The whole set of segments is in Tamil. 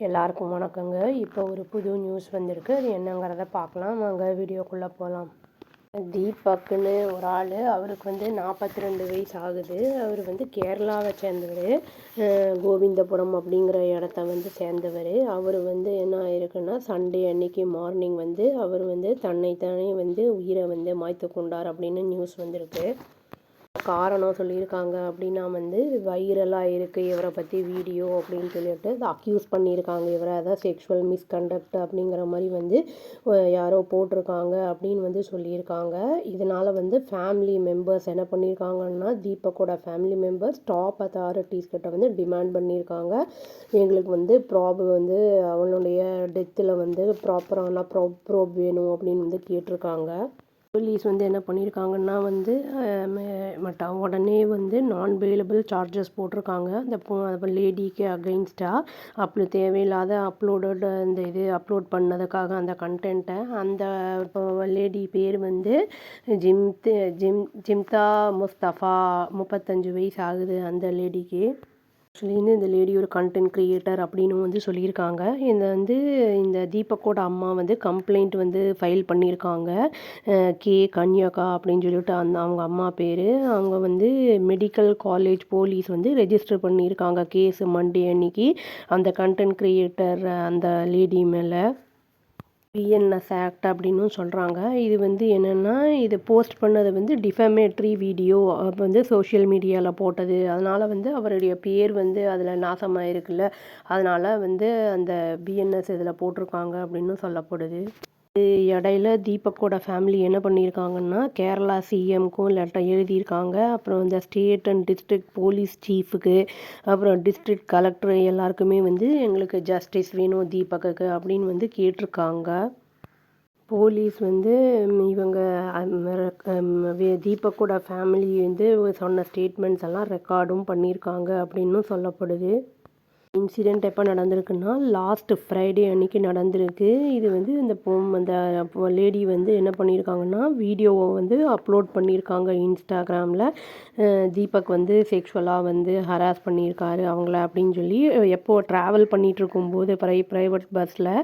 எல்லாருக்கும் வணக்கங்க. இப்போ ஒரு புது நியூஸ் வந்திருக்கு. அது என்னங்கிறத பார்க்கலாம். வாங்க வீடியோக்குள்ளே போகலாம். தீபக்குன்னு ஒரு ஆள், அவருக்கு 42 வயசு ஆகுது. அவர் கேரளாவை சேர்ந்தவர். கோவிந்தபுரம் அப்படிங்கிற இடத்த சேர்ந்தவர். அவர் என்ன ஆயிருக்குன்னா, சண்டே அன்னைக்கு மார்னிங் அவர் தன்னைத்தானே உயிரை மாய்த்து கொண்டார் அப்படின்னு நியூஸ் வந்திருக்கு. காரணம் சொல்லியிருக்காங்க அப்படின்னா வைரலாக இருக்குது இவரை பற்றி வீடியோ அப்படின்னு சொல்லிட்டு அக்யூஸ் பண்ணியிருக்காங்க இவரை. அதான் செக்ஷுவல் மிஸ்கண்டக்ட் அப்படிங்கிற மாதிரி யாரோ போட்டிருக்காங்க அப்படின்னு சொல்லியிருக்காங்க. இதனால் ஃபேமிலி மெம்பர்ஸ் என்ன பண்ணியிருக்காங்கன்னா, தீபக்கோட ஃபேமிலி மெம்பர்ஸ் டாப் அத்தாரிட்டிஸ் கிட்ட டிமாண்ட் பண்ணியிருக்காங்க. எங்களுக்கு ப்ராப் அவனுடைய டெத்தில் ப்ராப்பரான ப்ரோப் வேணும் அப்படின்னு கேட்டிருக்காங்க. போலீஸ் என்ன பண்ணியிருக்காங்கன்னா உடனே நான் பெயிலபிள் சார்ஜஸ் போட்டிருக்காங்க அந்த லேடிக்கு அகெயின்ஸ்டாக. அப்படி தேவையில்லாத அப்லோட் பண்ணதுக்காக அந்த கண்டென்ட்டை அந்த லேடி பேர் ஜிம்தா முஸ்தஃபா, 35 வயசு ஆகுது அந்த லேடிக்கு. ஆக்சுவலி இந்த லேடி ஒரு கண்டென்ட் க்ரியேட்டர் அப்படின்னு சொல்லியிருக்காங்க. இந்த தீபக்கோட அம்மா கம்ப்ளைண்ட் ஃபைல் பண்ணியிருக்காங்க. கன்யாகா அப்படின்னு சொல்லிட்டு அவங்க அம்மா பேர். அவங்க மெடிக்கல் காலேஜ் போலீஸ் ரெஜிஸ்டர் பண்ணியிருக்காங்க கேஸ் மண்டே அன்னைக்கு அந்த கண்டென்ட் க்ரியேட்டர் அந்த லேடி மேலே. பிஎன்எஸ் ஆக்ட் அப்படின்னு சொல்கிறாங்க. இது என்னென்னா, இது போஸ்ட் பண்ணது டிஃபமேட்ரி வீடியோ சோஷியல் மீடியாவில் போட்டது. அதனால் அவருடைய பேர் அதில் நாசமாயிருக்குல்ல. அதனால் அந்த பிஎன்எஸ் இதில் போட்டிருக்காங்க அப்படின்னு சொல்லப்படுது. இடையில தீபக்கோட ஃபேமிலி என்ன பண்ணியிருக்காங்கன்னா, கேரளா சிஎம்க்கும் லெட்டர் எழுதியிருக்காங்க. அப்புறம் இந்த ஸ்டேட் அண்ட் டிஸ்ட்ரிக்ட் போலீஸ் சீஃபுக்கு, அப்புறம் டிஸ்ட்ரிக்ட் கலெக்டர் எல்லாருக்குமே எங்களுக்கு ஜஸ்டிஸ் வேணும் தீபக்குக்கு அப்படின்னு கேட்டிருக்காங்க. போலீஸ் இவங்க தீபக்கோட ஃபேமிலி சொன்ன ஸ்டேட்மெண்ட்ஸ் எல்லாம் ரெக்கார்டும் பண்ணியிருக்காங்க அப்படின்னு சொல்லப்படுது. இன்சிடெண்ட் எப்போ நடந்திருக்குன்னா, லாஸ்ட் ஃப்ரைடே அன்னைக்கு நடந்திருக்கு. இது இந்த அந்த லேடி என்ன பண்ணியிருக்காங்கன்னா, வீடியோவை அப்லோட் பண்ணியிருக்காங்க இன்ஸ்டாகிராமில். தீபக் செக்ஷுவலாக ஹராஸ் பண்ணியிருக்காரு அவங்கள அப்படின்னு சொல்லி, எப்போது ட்ராவல் பண்ணிகிட்டு இருக்கும்போது ப்ரைவேட் பஸ்ஸில்,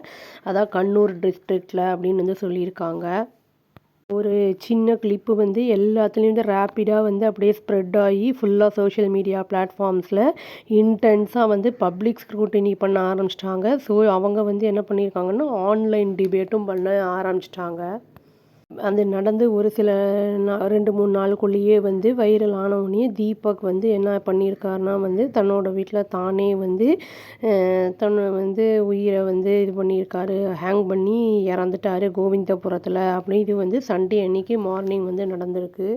அதான் கண்ணூர் டிஸ்ட்ரிக்டில் அப்படின்னு சொல்லியிருக்காங்க. ஒரு சின்ன கிளிப்பு எல்லாத்துலேயும் ரேப்பிடாக அப்படியே ஸ்ப்ரெட் ஆகி ஃபுல்லாக சோஷியல் மீடியா பிளாட்ஃபார்ம்ஸில் இன்டென்ஸாக பப்ளிக் ஸ்க்ரூட்டினி பண்ண ஆரம்பிச்சிட்டாங்க. ஸோ அவங்க என்ன பண்ணியிருக்காங்கன்னா, ஆன்லைன் டிபேட்டும் பண்ண ஆரம்பிச்சிட்டாங்க. அது நடந்து ஒரு சில 2-3 நாளுக்குள்ளேயே வைரல் ஆனவுடனே தீபக் என்ன பண்ணியிருக்காருனா, தன்னோட வீட்டில் தானே தன்னை உயிரை இது பண்ணியிருக்காரு. ஹேங் பண்ணி இறந்துட்டாரு கோவிந்தபுரத்தில். அப்படி இது சண்டே அன்னைக்கு மார்னிங் நடந்திருக்கு.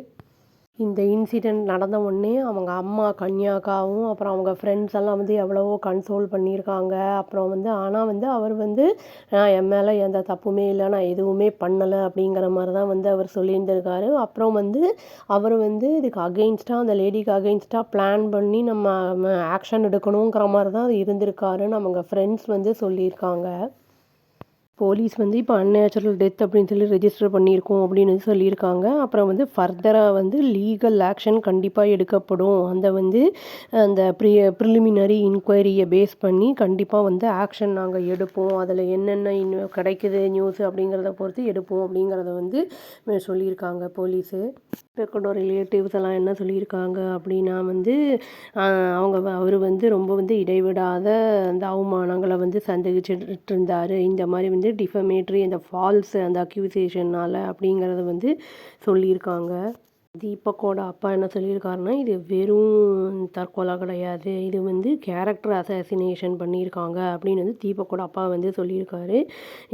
இந்த இன்சிடெண்ட் நடந்த உடனே அவங்க அம்மா கன்யாகாவும் அப்புறம் அவங்க ஃப்ரெண்ட்ஸ் எல்லாம் எவ்வளவோ கன்சோல் பண்ணியிருக்காங்க. அப்புறம் ஆனால் அவர் என் மேலே எந்த தப்புமே இல்லை, நான் எதுவுமே பண்ணலை அப்படிங்கிற மாதிரி தான் அவர் சொல்லியிருந்திருக்காரு. அப்புறம் அவர் இதுக்கு அகெயின்ஸ்டாக அந்த லேடிக்கு அகெயின்ஸ்டாக பிளான் பண்ணி நம்ம ஆக்ஷன் எடுக்கணுங்கிற மாதிரி தான் இருந்திருக்காருன்னு அவங்க ஃப்ரெண்ட்ஸ் சொல்லியிருக்காங்க. போலீஸ் இப்போ அன்நேச்சுரல் டெத் அப்படின்னு சொல்லி ரெஜிஸ்டர் பண்ணியிருக்கோம் அப்படின்னு சொல்லியிருக்காங்க. அப்புறம் ஃபர்தராக லீகல் ஆக்ஷன் கண்டிப்பாக எடுக்கப்படும். அந்த ப்ரிலிமினரி இன்கொயரியை பேஸ் பண்ணி கண்டிப்பாக ஆக்ஷன் நாங்கள் எடுப்போம். அதில் என்னென்ன இன்னும் கிடைக்குது நியூஸ் அப்படிங்கிறத பொறுத்து எடுப்போம் அப்படிங்கிறத சொல்லியிருக்காங்க போலீஸு. இப்போ ரிலேட்டிவ்ஸ் எல்லாம் என்ன சொல்லியிருக்காங்க அப்படின்னா அவர் ரொம்ப இடைவிடாத அந்த அவமானங்களை சந்திச்சுட்டு இருந்தார். இந்த மாதிரி டிஃபமேட்ரி அந்த ஃபால்ஸ் அந்த அக்யூசேஷனால் அப்படிங்கிறத சொல்லியிருக்காங்க. தீபக்கோட அப்பா என்ன சொல்லியிருக்காருன்னா, இது வெறும் தற்கொலை கிடையாது, இது கேரக்டர் அசாசினேஷன் பண்ணியிருக்காங்க அப்படின்னு தீபக்கோட அப்பா சொல்லியிருக்காரு.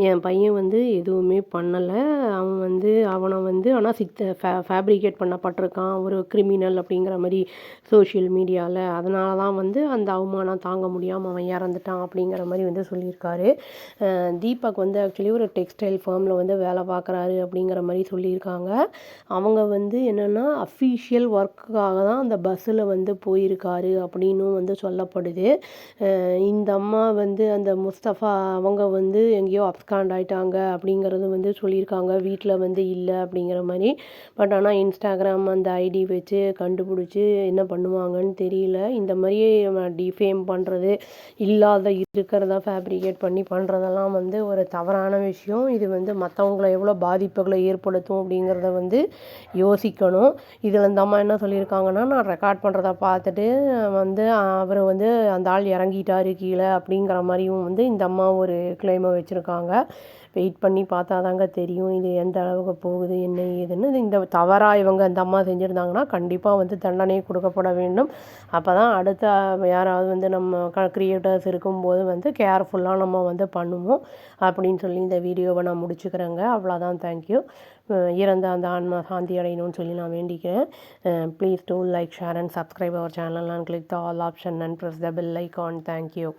என் பையன் எதுவுமே பண்ணலை, அவன் அவனை ஆனால் ஃபேப்ரிகேட் பண்ணப்பட்டிருக்கான், ஒரு கிரிமினல் அப்படிங்கிற மாதிரி சோஷியல் மீடியாவில். அதனால தான் அந்த அவமானம் தாங்க முடியாமல் அவன் இறந்துட்டான் அப்படிங்கிற மாதிரி சொல்லியிருக்காரு. தீபக் ஆக்சுவலி ஒரு டெக்ஸ்டைல் ஃபார்மில் வேலை பார்க்குறாரு அப்படிங்கிற மாதிரி சொல்லியிருக்காங்க. அவங்க என்னென்னா என்னென்னா அஃபீஷியல் ஒர்க்குக்காக தான் அந்த பஸ்ஸில் வந்து போயிருக்காரு அப்படின்னும் வந்து சொல்லப்படுது. இந்த அம்மா வந்து அந்த முஸ்தஃபா அவங்க வந்து எங்கேயோ அப்ஸ்காண்ட் ஆயிட்டாங்க அப்படிங்கிறது வந்து சொல்லியிருக்காங்க. வீட்டில் வந்து இல்லை அப்படிங்கிற மாதிரி. பட் ஆனால் இன்ஸ்டாகிராம் அந்த ஐடி வச்சு கண்டுபிடிச்சி என்ன பண்ணுவாங்கன்னு தெரியல. இந்த மாதிரியே டிஃபேம் பண்ணுறது, இல்லாத இருக்கிறத ஃபேப்ரிகேட் பண்ணி பண்ணுறதெல்லாம் வந்து ஒரு தவறான விஷயம். இது வந்து மற்றவங்கள எவ்வளோ பாதிப்புகளை ஏற்படுத்தும் அப்படிங்கிறத வந்து யோசிக்கணும். இதில் இந்த அம்மா என்ன சொல்லியிருக்காங்கன்னா, நான் ரெக்கார்ட் பண்ணுறத பார்த்துட்டு வந்து அவர் வந்து அந்த ஆள் இறங்கிட்டாரு கீழே அப்படிங்கிற மாதிரியும் வந்து இந்த அம்மா ஒரு கிளைமை வச்சுருக்காங்க. வெயிட் பண்ணி பார்த்தா தாங்க தெரியும் இது எந்த அளவுக்கு போகுது என்ன ஏதுன்னு. இந்த தவறாக இவங்க இந்த அம்மா செஞ்சுருந்தாங்கன்னா கண்டிப்பாக வந்து தண்டனை கொடுக்கப்பட வேண்டும். அப்போ தான் அடுத்த யாராவது வந்து நம்ம க்ரியேட்டர்ஸ் இருக்கும்போது வந்து கேர்ஃபுல்லாக நம்ம வந்து பண்ணுவோம் அப்படின்னு சொல்லி இந்த வீடியோவை நான் முடிச்சுக்கிறேங்க. அவ்வளோதான். தேங்க்யூ. இறந்த அந்த ஆன்மா சாந்தி அடையணும்னு சொல்லி நான் வேண்டிக்கிறேன். Please do like, share and subscribe our channel and click the all option and press the bell icon. Thank you.